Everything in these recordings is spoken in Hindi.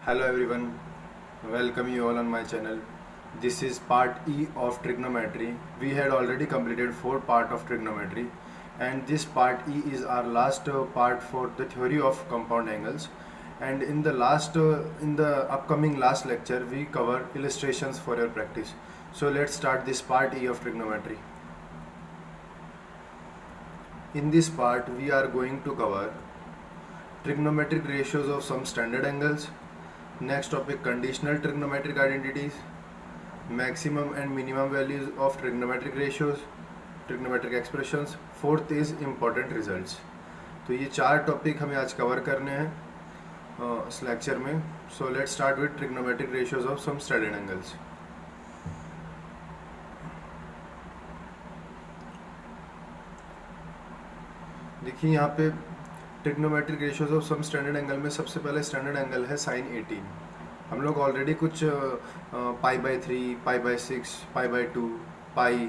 Hello everyone, welcome you all on my channel. This is part E of trigonometry. We had already completed 4 part of trigonometry and this part E is our last part for the theory of compound angles. And in the upcoming last lecture we cover illustrations for your practice. So let's start this part E of trigonometry. In this part we are going to cover trigonometric ratios of some standard angles. Next topic, conditional trigonometric identities, maximum and minimum values of trigonometric ratios, trigonometric expressions. Fourth is important results. तो ये 4 टॉपिक हमें आज कवर करने हैं इस लेक्चर में. So let's start with trigonometric ratios of some standard angles. देखिए यहाँ पे trigonometric ratios of some standard angle में सबसे पहले स्टैंडर्ड एंगल है sin 18. हम लोग ऑलरेडी कुछ π/3, π/6, π/2, पाई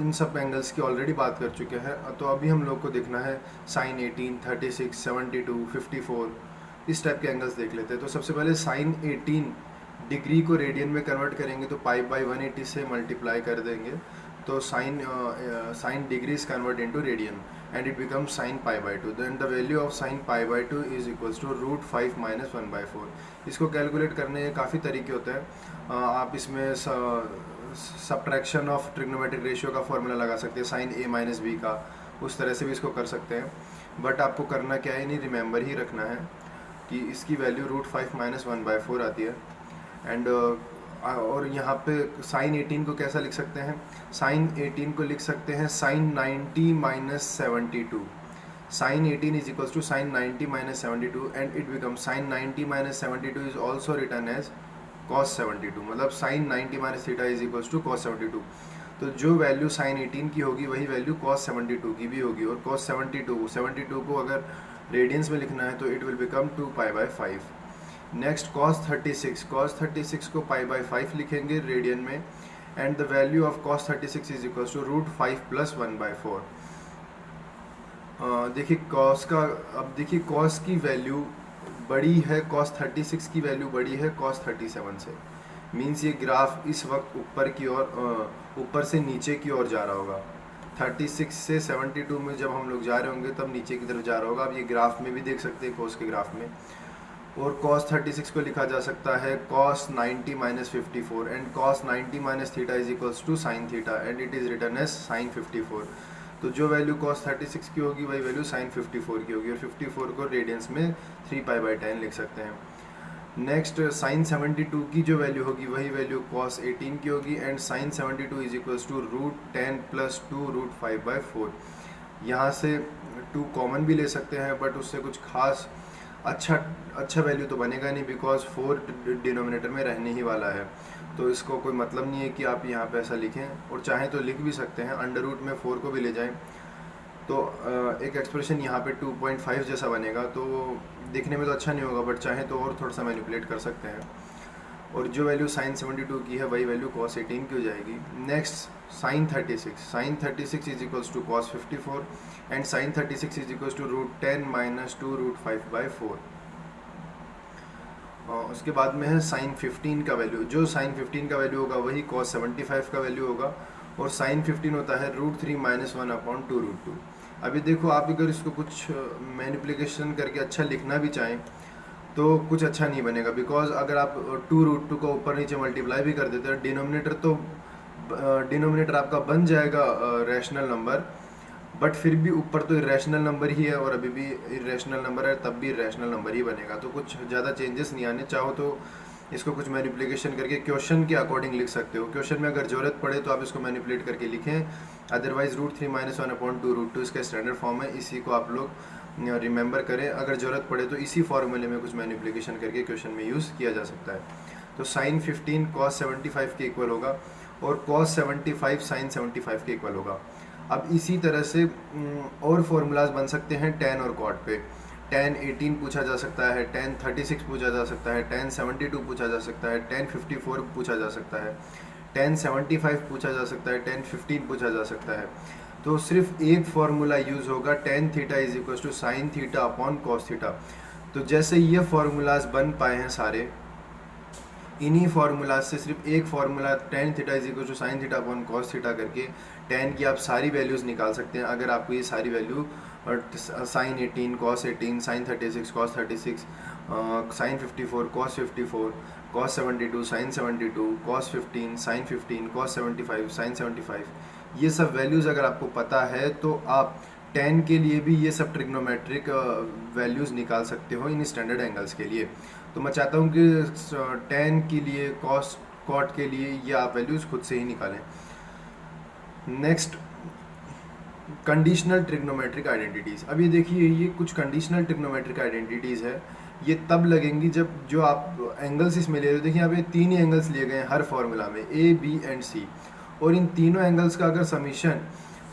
इन सब एंगल्स की ऑलरेडी बात कर चुके हैं. तो अभी हम लोग को देखना है sin 18, 36, 72, 54 इस टाइप के एंगल्स देख लेते हैं. तो सबसे पहले sin 18 डिग्री को रेडियन में कन्वर्ट करेंगे तो π/180 से मल्टीप्लाई कर देंगे तो sin degree is convert into radian and it becomes sin π/2. Then the value of sin π/2 is equals to √5 - 1/4. इसको कैलकुलेट करने के काफ़ी तरीके होते हैं. आप इसमें सब्ट्रैक्शन ऑफ ट्रिग्नोमेट्रिक रेशियो का फॉर्मूला लगा सकते हैं, sin a - b का. उस तरह से भी इसको कर सकते हैं. बट आपको करना क्या है, नहीं रिमेंबर ही रखना है कि इसकी वैल्यू √5 - 1/4 आती है. एंड और यहाँ पे sin 18 को कैसा लिख सकते हैं, sin 18 को लिख सकते हैं sin 90 - 72. sin 18 is equals to sin 90 - 72 and it becomes sin 90 - 72 is also written as cos 72. मतलब sin 90 - theta is equals to cos 72. तो जो वैल्यू sin 18 की होगी वही वैल्यू cos 72 की भी होगी. और cos 72 को अगर रेडियंस में लिखना है तो it will become 2π/5. Next cos 36 को π/5 लिखेंगे रेडियन में and the value of cos 36 is equal to √5 + 1/4. देखिए cos की वैल्यू बड़ी है, cos 36 की वैल्यू बड़ी है cos 37 से. मीन्स ये ग्राफ इस वक्त ऊपर से नीचे की ओर जा रहा होगा. 36 से 72 में जब हम लोग जा रहे होंगे तब नीचे की तरफ जा रहा होगा. आप ये ग्राफ में भी देख सकते हैं cos के ग्राफ में. और cos 36 को लिखा जा सकता है cos 90 - 54 and cos 90 - theta is equals to sin theta and it is written as sin 54. तो जो वैल्यू cos 36 की होगी वही वैल्यू sin 54 की होगी और 54 को रेडियंस में 3π/10 लिख सकते हैं. नेक्स्ट sin 72 की जो वैल्यू होगी वही वैल्यू cos 18 की होगी and sin 72 is equals to √10 + 2 √5/4. यहाँ से 2 कॉमन भी ले सकते हैं बट उससे कुछ खास अच्छा वैल्यू तो बनेगा नहीं बिकॉज 4 डिनोमिनेटर में रहने ही वाला है. तो इसको कोई मतलब नहीं है कि आप यहाँ पे ऐसा लिखें. और चाहें तो लिख भी सकते हैं, अंडर रूट में 4 को भी ले जाएं तो एक एक्सप्रेशन यहाँ पे 2.5 जैसा बनेगा. तो दिखने में तो अच्छा नहीं होगा बट चाहें तो और थोड़ा सा मैनिपुलेट कर सकते हैं. और जो वैल्यू sin 72 की है वही वैल्यू cos 18 की हो जाएगी. Next sin 36 is equals to cos 54 and sin 36 is equals to √10 - 2 √5/4. उसके बाद में है sin 15 का वैल्यू. जो sin 15 का वैल्यू होगा वही cos 75 का वैल्यू होगा. और sin 15 होता है √3 - 1/√2. अभी देखो आप अगर इसको कुछ मैनिपुलेशन करके अच्छा लिखना भी चाहें तो कुछ अच्छा नहीं बनेगा बिकॉज अगर आप 2√2 को ऊपर नीचे मल्टीप्लाई भी कर देते हैं डिनोमिनेटर आपका बन जाएगा रैशनल नंबर. बट फिर भी ऊपर तो इरेशनल नंबर ही है और अभी भी इरेशनल नंबर है, तब भी इरेशनल नंबर ही बनेगा. तो कुछ ज़्यादा चेंजेस नहीं आने. चाहो तो इसको कुछ मैनिपुलेशन करके क्वेश्चन के अकॉर्डिंग लिख सकते हो. क्वेश्चन में अगर ज़रूरत पड़े तो आप इसको मैनिपुलेट करके लिखें. अदरवाइज √3 - 1/2√2 इसका स्टैंडर्ड फॉर्म है. इसी को आप लोग रिमेंबर करें. अगर ज़रूरत पड़े तो इसी फॉर्मूले में कुछ मैनिपुलेशन करके क्वेश्चन में यूज़ किया जा सकता है. तो sin 15 cos 75 के इक्वल होगा और cos 75 sin 75 के इक्वल होगा. अब इसी तरह से और फॉर्मूलाज बन सकते हैं tan और cot पे. tan 18 पूछा जा सकता है, tan 36 पूछा जा सकता है, tan 72 पूछा जा सकता है, tan 54 पूछा जा सकता है, tan 75 पूछा जा सकता है, tan 15 पूछा जा सकता है. तो सिर्फ एक फॉर्मूला यूज़ होगा tan theta is equal to sin theta upon cos theta. तो जैसे ये फार्मूलाज बन पाए हैं सारे, इन्हीं फार्मूलाज से सिर्फ एक formula tan theta is equal to sine theta upon cos theta करके tan की आप सारी वैल्यूज़ निकाल सकते हैं। अगर आपको ये सारी वैल्यू और sine 18 cos 18 sine 36 cos 36 sine 54 cos 54 cos 72 sine 72 cos 15 sine 15 cos 75 sine 75, ये सब वैल्यूज़ अगर आपको पता है तो आप tan के लिए भी ये सब ट्रिग्नोमेट्रिक वैल्यूज़ निकाल सकते हो इन स्टैंडर्ड एंगल्स के लिए। तो मैं चाहता हूँ कि tan के लिए कॉस कॉट के लिए ये आप वैल्यूज़ खुद से ही निकालें। Next, conditional trigonometric identities. अब ये देखिए, ये कुछ कंडीशनल ट्रिग्नोमेट्रिक आइडेंटिटीज़ है, ये तब लगेंगी जब जो आप एंगल्स इसमें ले रहे हो। देखिए यहाँ पे 3 ही एंगल्स लिए गए हैं हर फॉर्मूला में, ए बी एंड सी, और इन तीनों एंगल्स का अगर समीशन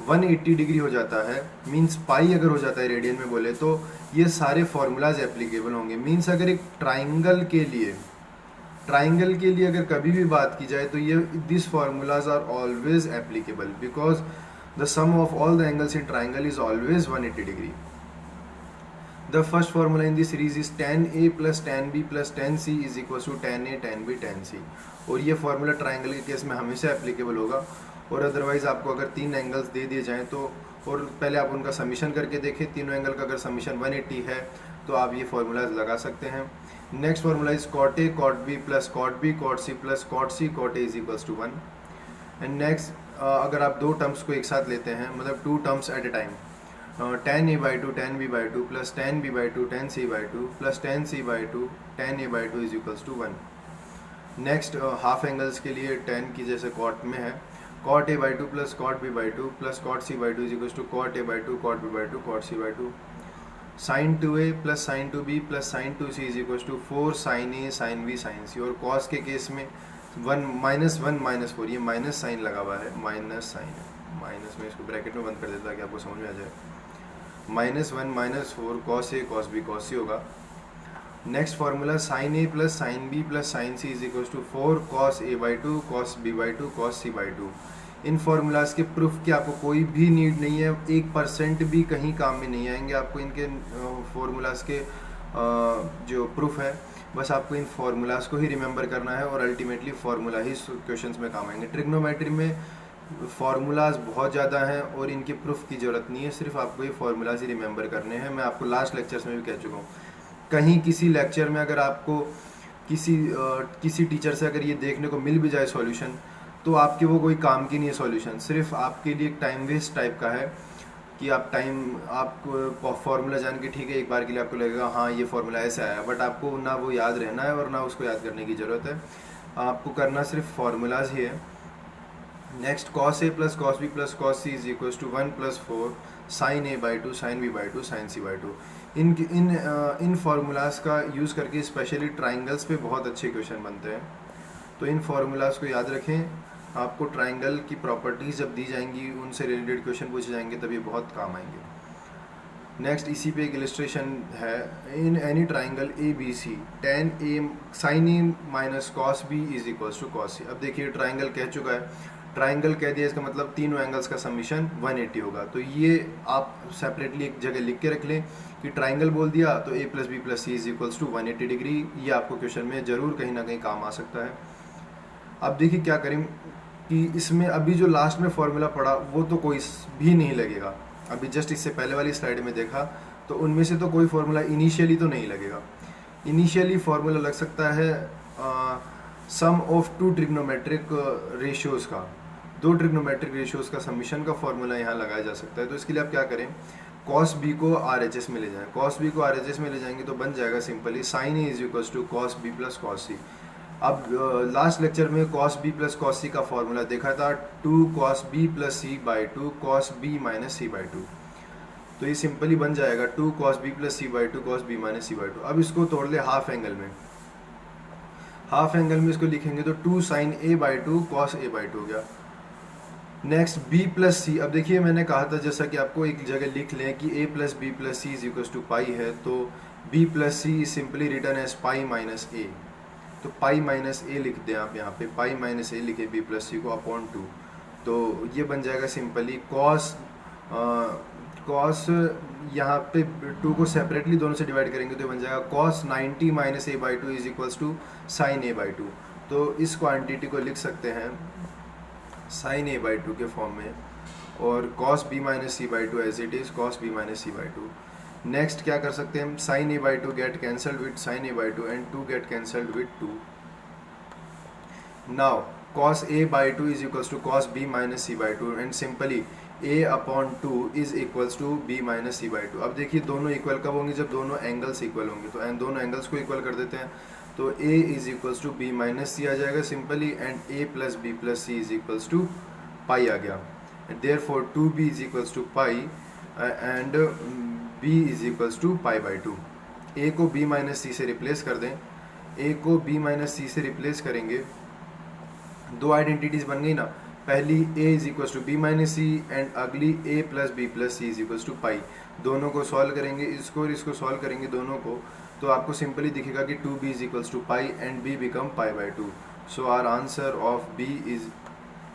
180 डिग्री हो जाता है, मीन्स पाई अगर हो जाता है रेडियन में बोले, तो ये सारे फार्मूलाज एप्लीकेबल होंगे। मीन्स अगर एक ट्राइंगल के लिए अगर कभी भी बात की जाए तो ये this formulas are always applicable because the sum of all the angles in triangle is always 180 degree. The first formula in this series is tan A plus tan B plus tan C is equal to tan A tan B tan C, और ये फार्मूला ट्राइंगल के केस में हमेशा एप्लीकेबल होगा। और अदरवाइज आपको अगर 3 एंगल्स दे दिए जाएं तो, और पहले आप उनका समीशन करके देखें, तीनों एंगल का अगर समीशन 180 है तो आप ये फार्मूलाज लगा सकते हैं। Next formula is cot A cot B plus cot B cot C plus cot C cot A is equals to 1। And next, अगर आप 2 टर्म्स को एक साथ लेते हैं, मतलब 2 terms at a time, tan A by 2 tan B by 2 plus tan B by 2 tan C by 2 plus tan C by 2 tan A by 2 is equals to 1। Next, half angles के लिए tan की जैसे cot में है, cot A by 2 plus cot B by 2 plus cot C by 2 is equals to cot A by 2 cot B by 2 cot C by 2। sin 2A plus sin 2B plus sin 2C is equals to 4 sin A sin B sin C। और cos के केस में 1 माइनस 4, ये माइनस साइन लगा हुआ है, माइनस साइन, माइनस में इसको ब्रैकेट में बंद कर देता कि आपको समझ में आ जाए, -1 -4 cos A cos B cos C होगा। Next formula sin A plus sin B plus sin C is equals to 4 cos A by 2 cos B by 2 cos C by 2। In formulas के प्रूफ की आपको कोई भी नीड नहीं है, 1% भी कहीं काम में नहीं आएंगे आपको इनके फार्मूलाज के जो प्रूफ है। बस आपको इन फार्मूलाज को ही रिमेंबर करना है और अल्टीमेटली फार्मूला ही क्वेश्चंस में काम आएंगे। ट्रिग्नोमेट्री में फार्मूलाज बहुत ज़्यादा हैं और इनके प्रूफ की ज़रूरत नहीं है, सिर्फ आपको ये फार्मूलाज ही रिमेंबर करने हैं। मैं आपको लास्ट लेक्चर्स में भी कह चुका हूँ, कहीं किसी लेक्चर में अगर आपको किसी टीचर से अगर ये देखने को मिल भी जाए सॉल्यूशन, तो आपके वो कोई काम की नहीं है सॉल्यूशन, सिर्फ आपके लिए एक टाइम वेस्ट टाइप का है कि आपको फार्मूला जान के ठीक है, एक बार के लिए आपको लगेगा हाँ ये फार्मूला ऐसा आया, बट आपको ना वो याद रहना है और ना उसको याद करने की ज़रूरत है, आपको करना सिर्फ फार्मूलाज ही है। Next, cos A plus cos B plus cos C is equals to 1 plus 4 sin A by 2 sin B by 2 sin C by 2। In formulas का यूज़ करके स्पेशली ट्राइंगल्स पे बहुत अच्छे क्वेश्चन बनते हैं, तो इन फार्मूलाज को याद रखें। आपको ट्राइंगल की प्रॉपर्टीज़ जब दी जाएंगी, उनसे रिलेटेड क्वेश्चन पूछे जाएंगे, तब ये बहुत काम आएंगे। नेक्स्ट, इसी पे एक इलस्ट्रेशन है, in any triangle A B C tan A sin A minus cos B is equals to cos C। अब देखिए ट्राइंगल कह चुका है, ट्राइंगल कह दिया, इसका मतलब तीनों एंगल्स का समीशन 180 होगा। तो ये आप सेपरेटली एक जगह लिख के रख लें कि ट्राइंगल बोल दिया तो A plus B plus C is equals to 180 degree. ये आपको क्वेश्चन में ज़रूर कहीं ना कहीं काम आ सकता है। अब देखिए क्या करें कि इसमें अभी जो लास्ट में फॉर्मूला पढ़ा वो तो कोई भी नहीं लगेगा, अभी जस्ट इससे पहले वाली स्लाइड में देखा तो उनमें से तो कोई फार्मूला इनिशियली तो नहीं लगेगा। इनिशियली फार्मूला लग सकता है सम ऑफ 2 ट्रिग्नोमेट्रिक रेशियोज़ का, 2 ट्रिग्नोमेट्रिक रेशियोज़ का समीशन का फार्मूला यहाँ लगाया जा सकता है। तो इसके लिए आप क्या करें, cos B को RHS में ले जाएं, cos B को RHS में ले जाएंगे तो बन जाएगा simply sin A is equals to cos B plus cos C। अब लास्ट लेक्चर में cos B plus cos C का फार्मूला देखा था 2 cos B plus C by 2 cos B minus C by 2, तो ये सिंपली बन जाएगा 2 cos B plus C by 2 cos B minus C by 2। अब इसको तोड़ ले हाफ एंगल में, हाफ एंगल में इसको लिखेंगे तो 2 sin A by 2 cos A by 2 हो गया। Next, B plus C। अब देखिए मैंने कहा था जैसा कि आपको एक जगह लिख लें कि A plus B plus C is equals to pi है, तो B plus C is simply written as pi minus A। तो पाई माइनस A लिख दें आप यहाँ पे, पाई माइनस A लिखे B प्लस C को अपॉन 2, तो ये बन जाएगा सिंपली कॉस यहाँ पे 2 को सेपरेटली दोनों से डिवाइड करेंगे तो बन जाएगा cos 90 minus A by two is equals to sine A by two. तो इस क्वांटिटी को लिख सकते हैं साइन ए बाई टू के फॉर्म में, और cos B minus C by two as it is cos B minus C by two. Next क्या कर सकते हैं हम, sine A by two get cancelled with sine A by two and 2 get cancelled with 2। Now cos a by 2 is equals to cos b minus c by 2 and simply a upon 2 is equals to b minus c by 2। अब देखिए दोनों इक्वल कब होंगे, जब दोनों एंगल्स इक्वल होंगे। तो दोनों एंगल्स को इक्वल कर देते हैं, तो a is equals to b minus c आ जाएगा सिंपली, एंड a plus b plus c is equals to pi आ गया। therefore 2b is equals to pi and b is equals to pi by 2। a को b minus c से रिप्लेस कर दें, a को b minus c से रिप्लेस करेंगे, दो आइडेंटिटीज बन गई ना, पहली a is equals to B minus C and अगली a plus B plus C is equals to पाई। दोनों को सॉल्व करेंगे, इसको और इसको सॉल्व करेंगे दोनों को, तो आपको सिंपली दिखेगा कि 2b is equals to pi and b become pi by 2। So our answer of b is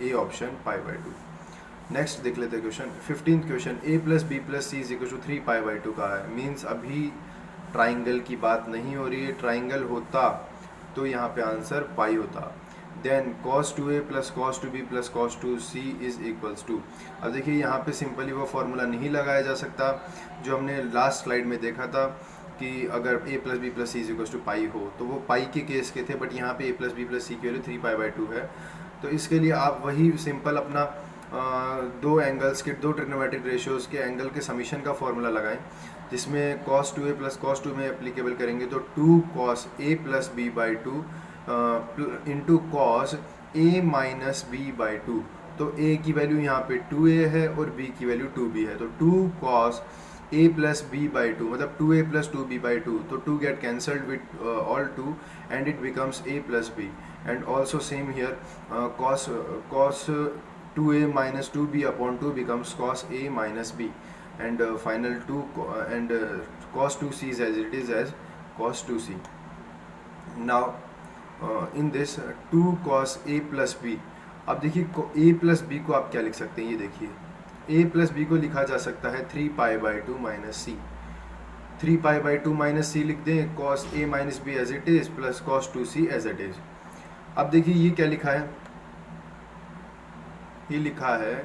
a option pi by 2। Next देख लेते हैं question 15th question, a plus B plus C is equals to 3 pi by 2 का है। मीन्स अभी ट्राइंगल की बात नहीं हो रही है, ट्राइंगल होता तो यहाँ पे आंसर पाई होता। Then cos 2a plus cos 2b plus cos 2c is equals to. अब देखिए यहाँ पे सिंपली वो फार्मूला नहीं लगाया जा सकता जो हमने लास्ट स्लाइड में देखा था कि अगर a plus B plus C is equals to pi हो, तो वो पाई के केस के थे, बट यहाँ पे a प्लस बी प्लस सी की वैल्यू 3 पाई बाई 2 है। तो इसके लिए आप वही सिंपल अपना दो एंगल्स के, दो ट्रिग्नोमेट्रिक रेशियोज़ के एंगल के समीशन का फार्मूला लगाएं, जिसमें cos 2a प्लस cos 2 में एप्लीकेबल करेंगे तो 2 cos a plus B by 2 into cos a minus B by 2। तो a की वैल्यू यहाँ पे 2a है और b की वैल्यू 2b है, तो 2 cos a plus B by 2 मतलब 2a प्लस 2b बाई 2, तो 2 get cancelled with all 2 and it becomes a plus b। And also same here cos 2a minus 2b upon 2 becomes cos a minus b, and final 2 and cos 2c is as it is as cos 2c। now in this 2 cos a plus b। अब देखिए a plus b को आप क्या लिख सकते हैं, ये देखिए a plus b को लिखा जा सकता है 3 pi by 2 minus C. 3 pi by 2 minus C लिख दें, cos a minus b as it is plus cos 2c as it is. अब देखिए ये क्या लिखा है, ये लिखा है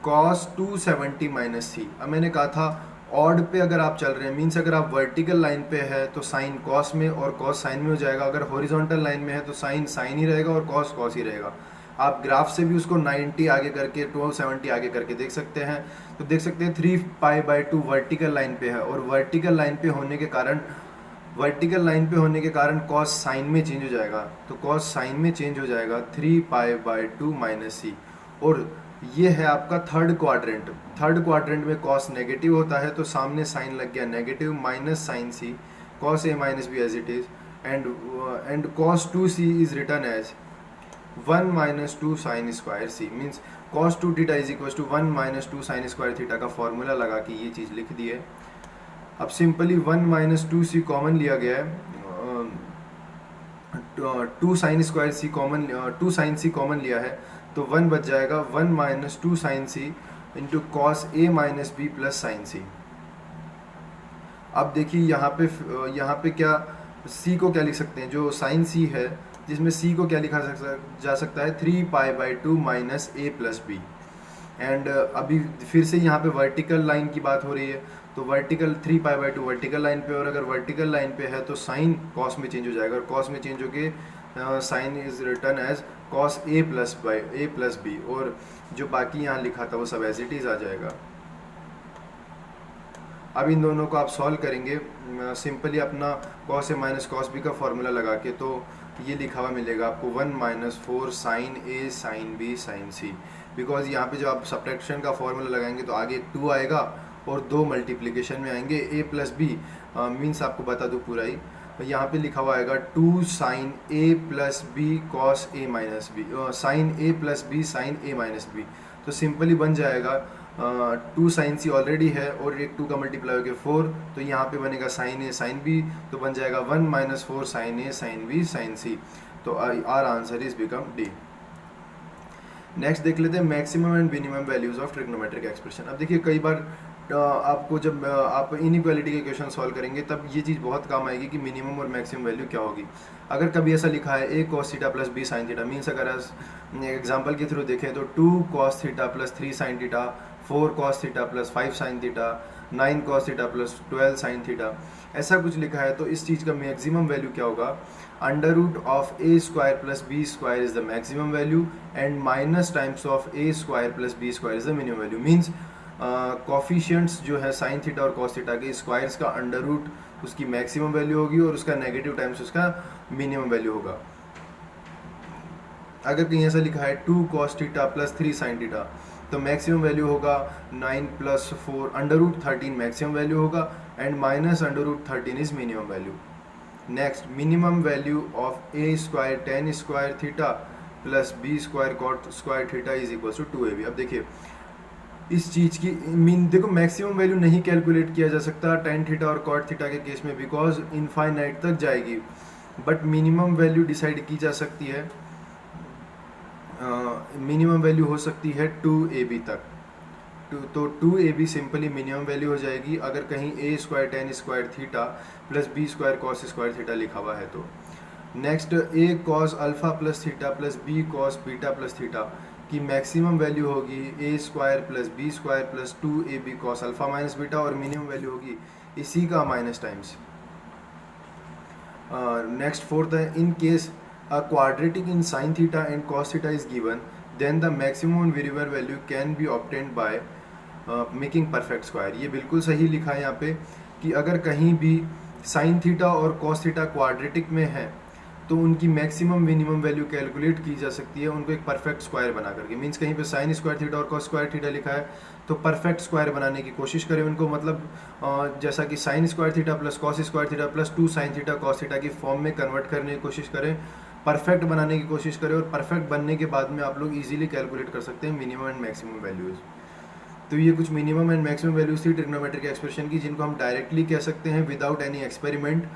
cos 270 माइनस सी। अब मैंने कहा था ऑड पे अगर आप चल रहे हैं, मीन्स अगर आप वर्टिकल लाइन पे है तो साइन कॉस में और कॉस साइन में हो जाएगा, अगर हॉरिजॉन्टल लाइन में है तो साइन साइन ही रहेगा और कॉस कॉस ही रहेगा। आप ग्राफ से भी उसको 90 आगे करके 270 आगे करके देख सकते हैं। तो देख सकते हैं 3 पाई बाई 2 वर्टिकल लाइन पे है, और वर्टिकल लाइन पे होने के कारण कॉस साइन में चेंज हो जाएगा, तो कॉस साइन में चेंज हो जाएगा 3 पाई बाई 2 माइनस सी। और ये है आपका थर्ड क्वाड्रेंट में कॉस नेगेटिव होता है, तो सामने साइन लग गया negative minus sine C cos A minus B as it is, and cos 2c is written as 1 minus 2 sine square C. Means cos 2 theta is equal to 1 minus 2 sine square theta का फॉर्मूला लगा के ये चीज़ लिख दी है। अब सिंपली 1 माइनस 2c कॉमन लिया गया है, 2 साइन स्क्वायर सी कॉमन, 2 साइन सी कॉमन लिया है, तो 1 बच जाएगा 1 minus 2 sign C into cos A minus B plus sign सी। अब देखिए यहाँ पे क्या c को क्या लिख सकते हैं, जो साइन c है जिसमें c को क्या लिखा जा सकता है 3 pi by 2 minus A plus B. And अभी फिर से यहाँ पे वर्टिकल लाइन की बात हो रही है, तो vertical 3 pi by 2 vertical line पे, और अगर वर्टिकल लाइन पे है तो साइन कॉस में चेंज हो जाएगा, और कॉस में चेंज होके sine is written as cos A plus B, और जो बाकी यहाँ लिखा था वो सब एज इट इज आ जाएगा। अब इन दोनों को आप सॉल्व करेंगे सिंपली अपना cos A minus cos B का फॉर्मूला लगा के, तो ये लिखा हुआ मिलेगा आपको 1 minus 4 sine A sine B sine C. Because यहाँ पे जब आप सब्ट्रैक्शन का फॉर्मूला लगाएंगे तो आगे 2 आएगा और 2 मल्टीप्लिकेशन में आएंगे a प्लस बी। मीन्स आपको बता दूँ पूरा ही, यहाँ पे लिखा हुआ आएगा 2 sine a plus B cos A minus B, sine a plus B sine A minus B. तो सिंपली बन जाएगा 2 साइन सी ऑलरेडी है और एक 2 का मल्टीप्लाई होकर 4, तो यहाँ पे बनेगा साइन ए साइन बी, तो बन जाएगा 1 minus 4 sine A sine B sine C. तो our answer is become D. Next देख लेते हैं maximum and minimum values of trigonometric expression. अब देखिए कई बार आपको जब आप इनइक्वालिटी के क्वेश्चन सॉल्व करेंगे तब ये चीज़ बहुत काम आएगी कि मिनिमम और मैक्सिमम वैल्यू क्या होगी। अगर कभी ऐसा लिखा है a cos theta plus b sin theta, means अगर एग्जाम्पल के थ्रू देखें तो 2 cos theta plus 3 sin theta, 4 cos theta plus 5 sin theta, 9 cos theta plus 12 sin theta, ऐसा कुछ लिखा है तो इस चीज़ का मैक्सिमम वैल्यू क्या होगा, under root of a square plus b square is the maximum value and minus times of a square plus b square is the minimum value. Means coefficients जो है साइन थीटा और कॉस थीटा के स्क्वायर्स का अंडर रूट उसकी मैक्सिमम वैल्यू होगी और उसका नेगेटिव टाइम्स उसका मिनिमम वैल्यू होगा। अगर कहीं ऐसा लिखा है 2 cos theta plus 3 sin theta तो मैक्सिमम वैल्यू होगा 9 plus 4 under root 13 maximum value होगा and minus under root 13 is minimum value. Next, minimum value of a square tan square theta plus b square cot square theta is equal to 2ab। अब देखिए इस चीज़ की देखो मैक्सिमम वैल्यू नहीं कैलकुलेट किया जा सकता tan थीटा और cot थीटा के केस में बिकॉज इनफाइनाइट तक जाएगी, बट मिनिमम वैल्यू डिसाइड की जा सकती है। मिनिमम वैल्यू हो सकती है 2ab तक, तो 2ab सिंपली मिनिमम वैल्यू हो जाएगी अगर कहीं a square tan square theta plus b square cos square theta लिखा हुआ है तो। Next, a cos alpha plus theta plus b cos beta plus theta की मैक्सिमम वैल्यू होगी a square plus b square plus 2ab cos alpha minus beta और मिनिमम वैल्यू होगी इसी का माइनस टाइम्स। नेक्स्ट फोर्थ है, in case a quadratic in sin theta and cos theta is given then the maximum variable value can be obtained by making perfect square। ये बिल्कुल सही लिखा है यहाँ पे कि अगर कहीं भी sin थीटा और cos थीटा क्वाड्रेटिक में है तो उनकी मैक्सिमम मिनिमम वैल्यू कैलकुलेट की जा सकती है उनको एक परफेक्ट स्क्वायर बना करके। मीन्स कहीं पे साइन स्क्वायर थीटा और कॉस स्क्वायर थीटा लिखा है तो परफेक्ट स्क्वायर बनाने की कोशिश करें उनको, मतलब जैसा कि sign square theta plus cos square theta plus 2 sine theta cos theta की फॉर्म में कन्वर्ट करने की कोशिश करें, परफेक्ट बनाने की कोशिश करें और परफेक्ट बनने के बाद में आप लोग इजीली कैलकुलेट कर सकते हैं मिनिमम एंड मैक्सिमम वैल्यूज़। तो ये कुछ मिनिमम एंड मैक्सिमम वैल्यूज थी ट्रिग्नोमेट्रिक एक्सप्रेशन की जिनको हम डायरेक्टली कह सकते हैं विदाउट एनी एक्सपेरिमेंट।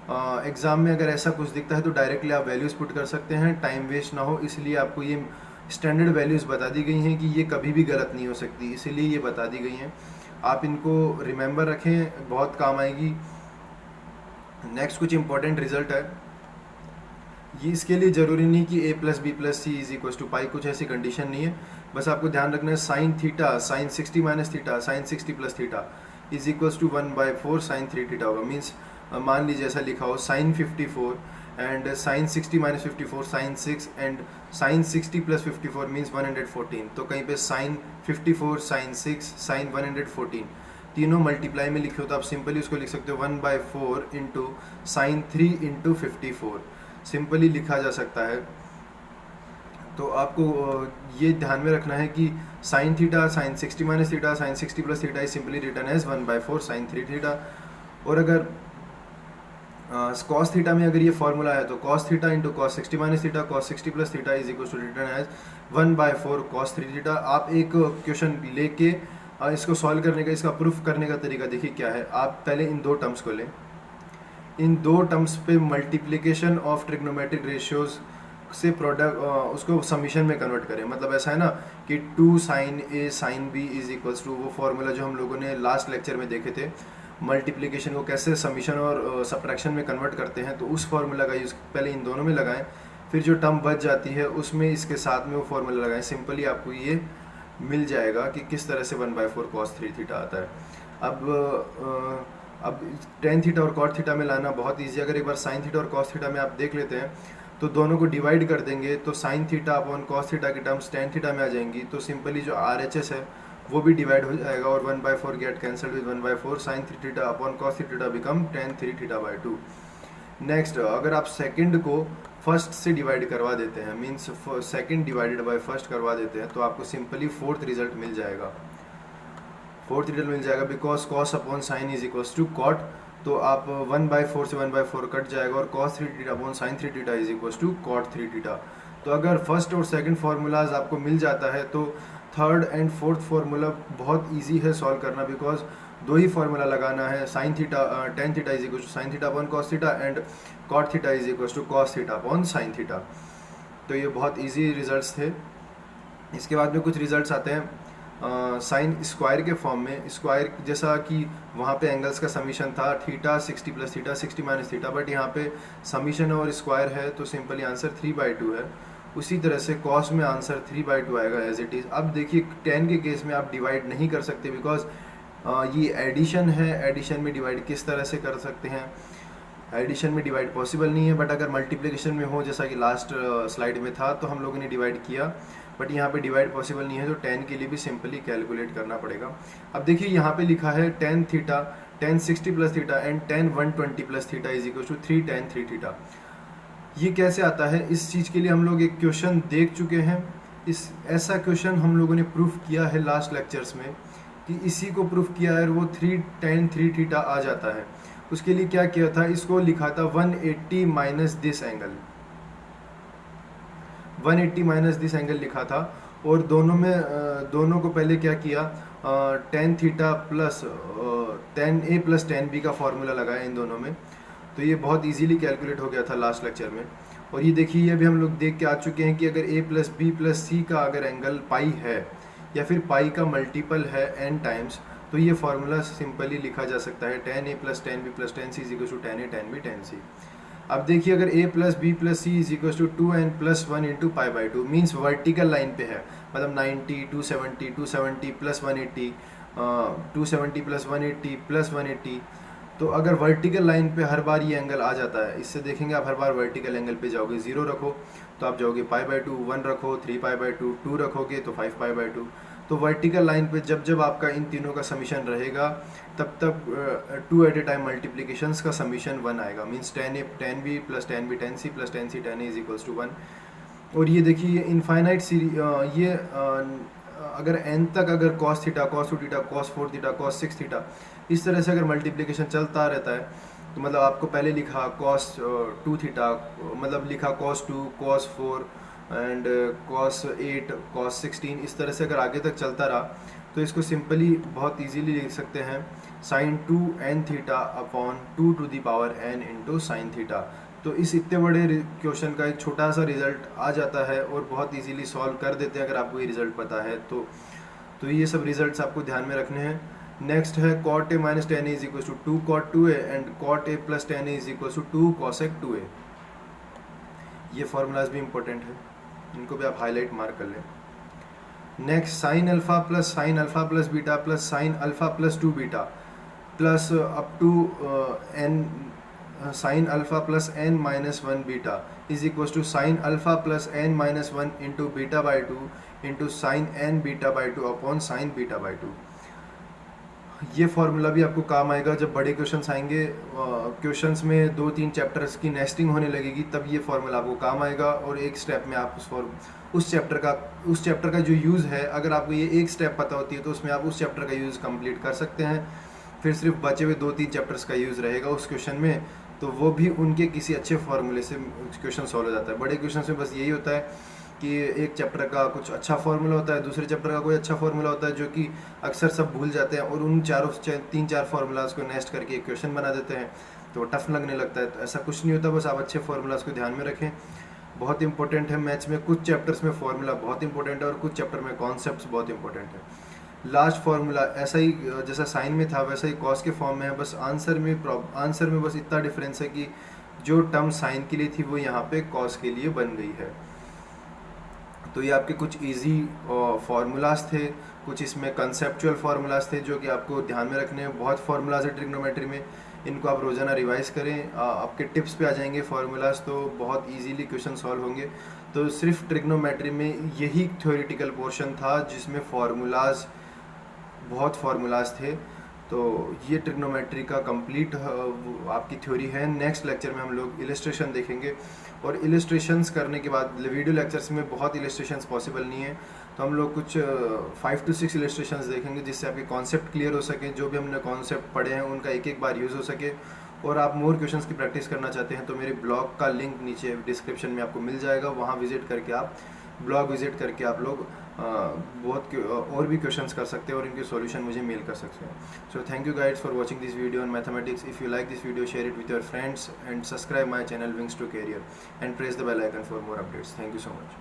एग्ज़ाम में अगर ऐसा कुछ दिखता है तो डायरेक्टली आप वैल्यूज़ पुट कर सकते हैं, टाइम वेस्ट ना हो इसलिए आपको ये स्टैंडर्ड वैल्यूज़ बता दी गई हैं कि ये कभी भी गलत नहीं हो सकती, इसीलिए ये बता दी गई हैं। आप इनको रिमेंबर रखें, बहुत काम आएगी। नेक्स्ट कुछ इंपॉर्टेंट रिजल्ट है, ये इसके लिए ज़रूरी नहीं कि a plus B plus C is equal to pi, कुछ ऐसी कंडीशन नहीं है। बस आपको ध्यान रखना है sine theta sine 60 minus theta sine 60 plus theta is equals to 1/4 sine 3 theta होगा। मीन्स मान लीजिए ऐसा लिखा हो sine 54 and sine 60 minus 54 sine 6 and sine 60 plus 54 means 114। तो कहीं पे साइन 54 साइन 6 साइन 114 तीनों मल्टीप्लाई में लिखे हो तो आप सिंपली उसको लिख सकते हो 1/4 इंटू साइन 3 इंटू 54 सिंपली लिखा जा सकता है। तो आपको ये ध्यान में रखना है कि sine theta sine 60 minus theta sine 60 plus theta is simply written as 1/4 sine 3 theta. और अगर कॉस थीटा में अगर ये फॉर्मूला है तो cos theta into cos 60 minus theta cos 60 plus theta is equal to written as 1/4 cos 3 theta. आप एक क्वेश्चन लेके इसको सॉल्व करने का, इसका प्रूफ करने का तरीका देखिए क्या है। आप पहले इन दो टर्म्स को लें, इन दो टर्म्स पे मल्टीप्लिकेशन ऑफ ट्रिग्नोमेट्रिक रेशियोज से प्रोडक्ट उसको समीशन में कन्वर्ट करें। मतलब ऐसा है ना कि 2 sine A sine B is equals to वो फॉर्मूला जो हम लोगों ने लास्ट लेक्चर में देखे थे, मल्टीप्लिकेशन को कैसे समीशन और सब्ट्रैक्शन में कन्वर्ट करते हैं, तो उस फॉर्मूला का यूज़ पहले इन दोनों में लगाएं, फिर जो टर्म बच जाती है उसमें इसके साथ में वो फॉर्मूला लगाएं। सिंपली आपको ये मिल जाएगा कि किस तरह से 1/4 cos 3 थीटा आता है। अब tan थीटा और cot थीटा में लाना बहुत ईजी। अगर एक बार sin थीटा और cos थीटा में आप देख लेते हैं तो दोनों को डिवाइड कर देंगे तो sin theta upon cos theta की टर्म्स tan थीटा में आ जाएंगी, तो सिंपली जो RHS है वो भी डिवाइड हो जाएगा और 1/4 get cancelled with 1/4 sin 3 theta upon cos 3 theta become tan 3 theta by 2। Next, अगर आप सेकंड को फर्स्ट से डिवाइड करवा देते हैं, means second divided by first करवा देते हैं, तो आपको सिंपली फोर्थ रिजल्ट मिल जाएगा। फोर्थ रिजल्ट मिल जाएगा because cos upon sine is equals to cot, तो आप 1/4 से 1/4 कट जाएगा और cos 3 theta upon sine 3 theta is equals to cot 3 theta. तो अगर फर्स्ट और सेकंड फार्मूलाज आपको मिल जाता है तो थर्ड एंड फोर्थ फार्मूला बहुत इजी है सॉल्व करना, बिकॉज दो ही फार्मूला लगाना है, sine theta tan theta is equal to sine theta upon cos theta and cot theta is equal to cos theta upon sine theta. तो ये बहुत इजी रिजल्ट्स थे। इसके बाद में कुछ रिजल्ट्स आते हैं। साइन स्क्वायर के फॉर्म में, स्क्वायर जैसा कि वहाँ पे एंगल्स का समीशन था theta 60 plus theta 60 minus theta, but यहाँ पे समीशन और स्क्वायर है तो सिंपली आंसर 3/2 है। उसी तरह से कॉस में आंसर 3/2 आएगा एज इट इज़। अब देखिए tan के केस में आप डिवाइड नहीं कर सकते बिकॉज ये एडिशन है, एडिशन में डिवाइड किस तरह से कर सकते हैं, एडिशन में डिवाइड पॉसिबल नहीं है, बट अगर मल्टीप्लिकेशन में हो जैसा कि लास्ट स्लाइड में था तो हम लोगों ने डिवाइड किया, बट यहाँ पे डिवाइड पॉसिबल नहीं है तो tan के लिए भी सिंपली कैलकुलेट करना पड़ेगा। अब देखिए यहाँ पे लिखा है tan theta, tan 60 plus theta and tan 120 plus theta is equal to 3 tan 3 theta. ये कैसे आता है, इस चीज़ के लिए हम लोग एक क्वेश्चन देख चुके हैं। ऐसा क्वेश्चन हम लोगों ने प्रूफ किया है लास्ट लेक्चर्स में कि इसी को प्रूफ किया है, वो 3 tan 3 थीटा आ जाता है। उसके लिए क्या किया था, इसको लिखा था 180 minus this angle, 180 minus this angle लिखा था, और दोनों को पहले क्या किया, tan theta plus tan A plus tan B का फॉर्मूला लगाया इन दोनों में, तो ये बहुत इजीली कैलकुलेट हो गया था लास्ट लेक्चर में। और ये देखिए ये भी हम लोग देख के आ चुके हैं कि अगर A plus B plus C का अगर एंगल पाई है या फिर पाई का मल्टीपल है n टाइम्स, तो ये फार्मूला सिंपली लिखा जा सकता है tan A plus tan B plus tan C is equal to tan A tan B tan C। अब देखिए अगर A plus B plus C is equal to 2n plus 1 into π/2 means vertical line पे है, मतलब 90 270 270 प्लस 180 270 प्लस 180 प्लस 180। तो अगर वर्टिकल लाइन पे हर बार ये एंगल आ जाता है, इससे देखेंगे आप हर बार वर्टिकल एंगल पे जाओगे, 0 रखो तो आप जाओगे π/2, 1 रखो 3π/2, 2 रखोगे तो 5π/2। तो वर्टिकल लाइन पे जब आपका इन तीनों का समीशन रहेगा तब 2 एट ए टाइम मल्टीप्लिकेशंस का समीशन 1 आएगा, means tan A tan B plus tan B tan C plus tan C tan A is equals to 1। और ये देखिए ये इनफाइनाइट सीरीज, ये अगर n तक अगर cos theta cos 2 theta cos 4 theta cos 6 theta इस तरह से अगर मल्टीप्लिकेशन चलता रहता है, तो मतलब आपको पहले लिखा cos 2 थीटा, मतलब लिखा cos 2 cos 4 and cos 8 cos 16, इस तरह से अगर आगे तक चलता रहा तो इसको सिंपली बहुत इजीली लिख सकते हैं sin 2n theta upon 2 to the power n into sine theta. तो इस इतने बड़े क्वेश्चन का एक छोटा सा रिजल्ट आ जाता है और बहुत इजीली सॉल्व कर देते हैं अगर आपको ये रिजल्ट पता है तो ये सब रिजल्ट्स आपको ध्यान में रखने हैं। नेक्स्ट है cot A minus tan A is equal to 2 cot 2A and cot A plus tan A is equal to 2 cosec 2A। ये फॉर्मूलाज भी इंपॉर्टेंट है, इनको भी आप हाईलाइट मार्क कर लें। Next sine alpha plus beta plus sine alpha plus 2 beta plus up to n sine alpha plus n minus 1 beta is equal to sine alpha plus n minus 1 into बीटा/2 इंटू साइन n बीटा/2 अपॉन साइन बीटा/2। ये फार्मूला भी आपको काम आएगा जब बड़े क्वेश्चंस आएंगे, क्वेश्चंस में 2-3 चैप्टर्स की नेस्टिंग होने लगेगी, तब ये फार्मूला आपको काम आएगा और एक स्टेप में आप उस चैप्टर का जो यूज़ है, अगर आपको ये एक स्टेप पता होती है तो उसमें आप उस चैप्टर का यूज़ कंप्लीट कर सकते हैं। फिर सिर्फ बचे हुए 2-3 चैप्टर्स का यूज़ रहेगा उस क्वेश्चन में, तो वो भी उनके किसी अच्छे फार्मूले से क्वेश्चन सॉल्व हो जाता है। बड़े क्वेश्चन में बस यही होता है कि एक चैप्टर का कुछ अच्छा फार्मूला होता है, दूसरे चैप्टर का कोई अच्छा फार्मूला होता है जो कि अक्सर सब भूल जाते हैं और उन 3-4 फार्मूलाज को नेस्ट करके एक क्वेश्चन बना देते हैं, तो टफ लगने लगता है। तो ऐसा कुछ नहीं होता, बस आप अच्छे फार्मूलाज को ध्यान में रखें, बहुत इंपॉर्टेंट है। मैथ्स में कुछ चैप्टर्स में फार्मूला बहुत इंपॉर्टेंट है और कुछ चैप्टर में कॉन्सेप्ट्स बहुत इंपॉर्टेंट है। लास्ट फार्मूला ऐसा ही जैसा साइन में था वैसा ही कॉस के फॉर्म में है, बस आंसर में बस इतना डिफरेंस है कि जो टर्म साइन के लिए थी वो यहाँ पे कॉस के लिए बन गई है। तो ये आपके कुछ इजी फार्मूलाज थे, कुछ इसमें कंसेप्चुअल फार्मूलाज थे जो कि आपको ध्यान में रखने हैं। बहुत फार्मूलाज है ट्रिग्नोमेट्री में, इनको आप रोज़ाना रिवाइज करें, आपके टिप्स पे आ जाएंगे फार्मूलाज, तो बहुत इजीली क्वेश्चन सॉल्व होंगे। तो सिर्फ ट्रिग्नोमेट्री में यही थ्योरेटिकल पोर्शन था जिसमें बहुत फार्मूलाज थे। तो ये ट्रिग्नोमेट्री का कंप्लीट आपकी थ्योरी है। नेक्स्ट लेक्चर में हम लोग इलस्ट्रेशन देखेंगे और इलस्ट्रेशंस करने के बाद वीडियो लेक्चर्स में बहुत इलस्ट्रेशंस पॉसिबल नहीं है, तो हम लोग कुछ 5 to 6 इलस्ट्रेशंस देखेंगे जिससे आपके कॉन्सेप्ट क्लियर हो सके, जो भी हमने कॉन्सेप्ट पढ़े हैं उनका एक बार यूज़ हो सके। और आप मोर क्वेश्चंस की प्रैक्टिस करना चाहते हैं तो मेरे ब्लॉग का लिंक नीचे डिस्क्रिप्शन में आपको मिल जाएगा, वहाँ विजिट करके आप ब्लॉग विजिट करके आप लोग बहुत और भी क्वेश्चंस कर सकते हैं और इनके सॉल्यूशन मुझे मेल कर सकते हैं। So thank you guys for watching this video on mathematics. If you like this video, share it with your friends and subscribe my channel Wings to Career and press the bell icon for more updates. Thank you so much.